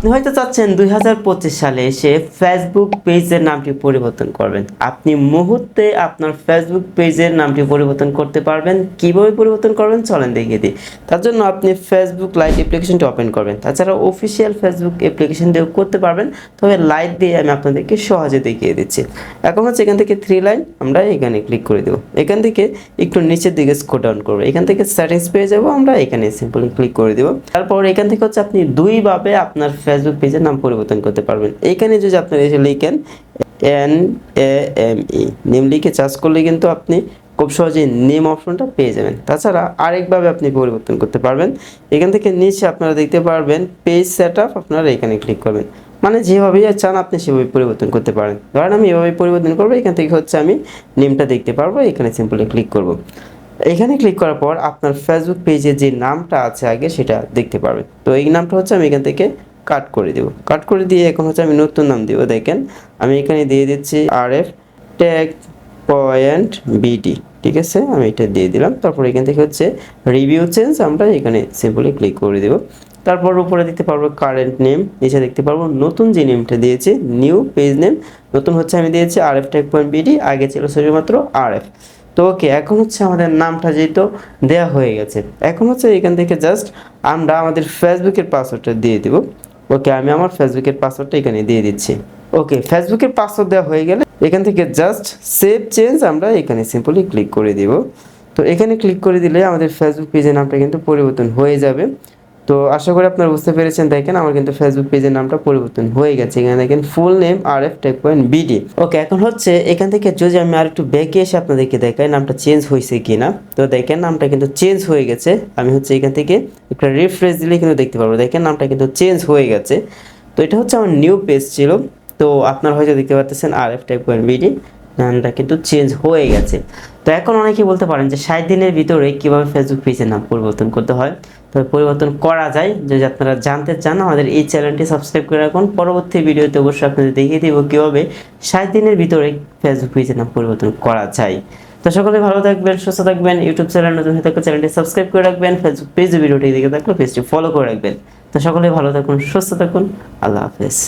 আপনি হয়তো চাচ্ছেন 2025 সালে এসে ফেসবুক পেজের নামটি পরিবর্তন করবেন। আপনি মুহূর্তে আপনার ফেসবুক পেজের নামটি পরিবর্তন করতে পারবেন। কিভাবে পরিবর্তন করবেন চলেন দেখিয়ে দিই। তার জন্য আপনি ফেসবুক লাইট অ্যাপ্লিকেশনটি ওপেন করবেন। তাছাড়া অফিসিয়াল ফেসবুক অ্যাপ্লিকেশন দিয়েও করতে পারবেন, তবে লাইট দিয়ে আমি আপনাদেরকে সহজে দেখিয়ে দিচ্ছি। এখন হচ্ছে এখান থেকে 3 লাইন আমরা এখানে ক্লিক করে দেবো। এখান থেকে একটু নিচের দিকে স্ক্রল ডাউন করবো, এখান থেকে সেটিংস পেয়ে যাবো, আমরা এখানে সিম্পলি ক্লিক করে দেবো। তারপর এখান থেকে হচ্ছে আপনি দুইভাবে আপনার ফেসবুক পেজের নাম পরিবর্তন করতে পারবেন। এখানে যদি আপনারা এসে লিখেন NAME নেম লিখে চার্জ করলে কিন্তু আপনি খুব সহজেই নেম অপশনটা পেয়ে যাবেন। তাছাড়া আরেকভাবে আপনি পরিবর্তন করতে পারবেন। এখান থেকে নিচে আপনারা দেখতে পারবেন পেজ সেটআপ, আপনারা এখানে ক্লিক করবেন। মানে যেভাবেই চান আপনি সেভাবে পরিবর্তন করতে পারেন। ধরেন আমি এভাবে পরিবর্তন করবো, এখান থেকে হচ্ছে আমি নেমটা দেখতে পারবো, এখানে সিম্পলি ক্লিক করব। এখানে ক্লিক করার পর আপনার ফেসবুক পেজে যে নামটা আছে আগে সেটা দেখতে পারবেন। তো এই নামটা হচ্ছে আমি এখান থেকে কাট করে দেব। কাট করে দিয়ে এখন হচ্ছে আমি নতুন নাম দেব। দেখেন আমি এখানে দিয়ে দিচ্ছি RF টেক পয়েন্ট BD, ঠিক আছে, আমি এটা দিয়ে দিলাম। তারপর এখান থেকে হচ্ছে রিভিউ চেঞ্জ, আমরা এখানে সিম্পলি ক্লিক করে দেব। তারপর উপরে দেখতে পারবো কারেন্ট নেম, নিচে দেখতে পারবো নতুন যে নেমটা দিয়েছি নিউ পেজ নেম, নতুন হচ্ছে আমি দিয়েছি RF টেক পয়েন্ট BD, আগে ছিল শুধুমাত্র RF। তো ওকে, এখন হচ্ছে আমাদের নামটা যেহেতু দেওয়া হয়ে গেছে, এখন হচ্ছে এখান থেকে জাস্ট আমরা আমাদের ফেসবুকের পাসওয়ার্ডটা দিয়ে দিব। ওকে, আমি আমার ফেসবুকের পাসওয়ার্ডটা এখানে দিয়ে দিচ্ছি। ওকে, ফেসবুকের পাসওয়ার্ড দেওয়া হয়ে গেলে এখান থেকে জাস্ট সেভ চেঞ্জ আমরা এখানে সিম্পলি ক্লিক করে দিব। তো এখানে ক্লিক করে দিলে আমাদের ফেসবুক পেজের নামটা কিন্তু পরিবর্তন হয়ে যাবে। তো আশা করি আপনারা বুঝতে পেরেছেন। দেখেন আমার কিন্তু ফেসবুক পেজের নামটা পরিবর্তন হয়ে গেছে। এখানে দেখেন full name RF tech point BD। Okay, এখন হচ্ছে এখান থেকে যদি আমি আর একটু ব্যাকে এসে আপনাদেরকে দেখাই নামটা চেঞ্জ হয়েছে কিনা। তো দেখেন নামটা কিন্তু চেঞ্জ হয়ে গেছে। আমি হচ্ছে এখান থেকে একটা রিফ্রেশ দিলে কিন্তু দেখতে পারবো, দেখেন নামটা কিন্তু চেঞ্জ হয়ে গেছে। তো এটা হচ্ছে আমার নিউ পেজ ছিল। তো আপনারা হয়তো দেখতে পাচ্ছেন RF টেক পয়েন্ট BD নামটা কিন্তু চেঞ্জ হয়ে গেছে। তো এখন অনেকেই বলতে পারেন যে 60 দিনের ভিতরে কীভাবে ফেসবুক পেজের নাম পরিবর্তন করতে হয়। তো পরিবর্তন করা যায়, যদি আপনারা জানতে চান আমাদের এই চ্যানেলটি সাবস্ক্রাইব করে রাখুন। পরবর্তী ভিডিওতে অবশ্যই আপনাদের দেখিয়ে দেবো কীভাবে 60 দিনের ভিতরে ফেসবুক পেজের নাম পরিবর্তন করা যায়। তো সকলে ভালো থাকবেন, সুস্থ থাকবেন। ইউটিউব চ্যানেল নতুন হয়ে থাকলে চ্যানেলটি সাবস্ক্রাইব করে রাখবেন। ফেসবুক পেজে ভিডিওটি দেখে থাকলে পেজটি ফলো করে রাখবেন। তো সকলে ভালো থাকুন, সুস্থ থাকুন, আল্লাহ হাফেজ।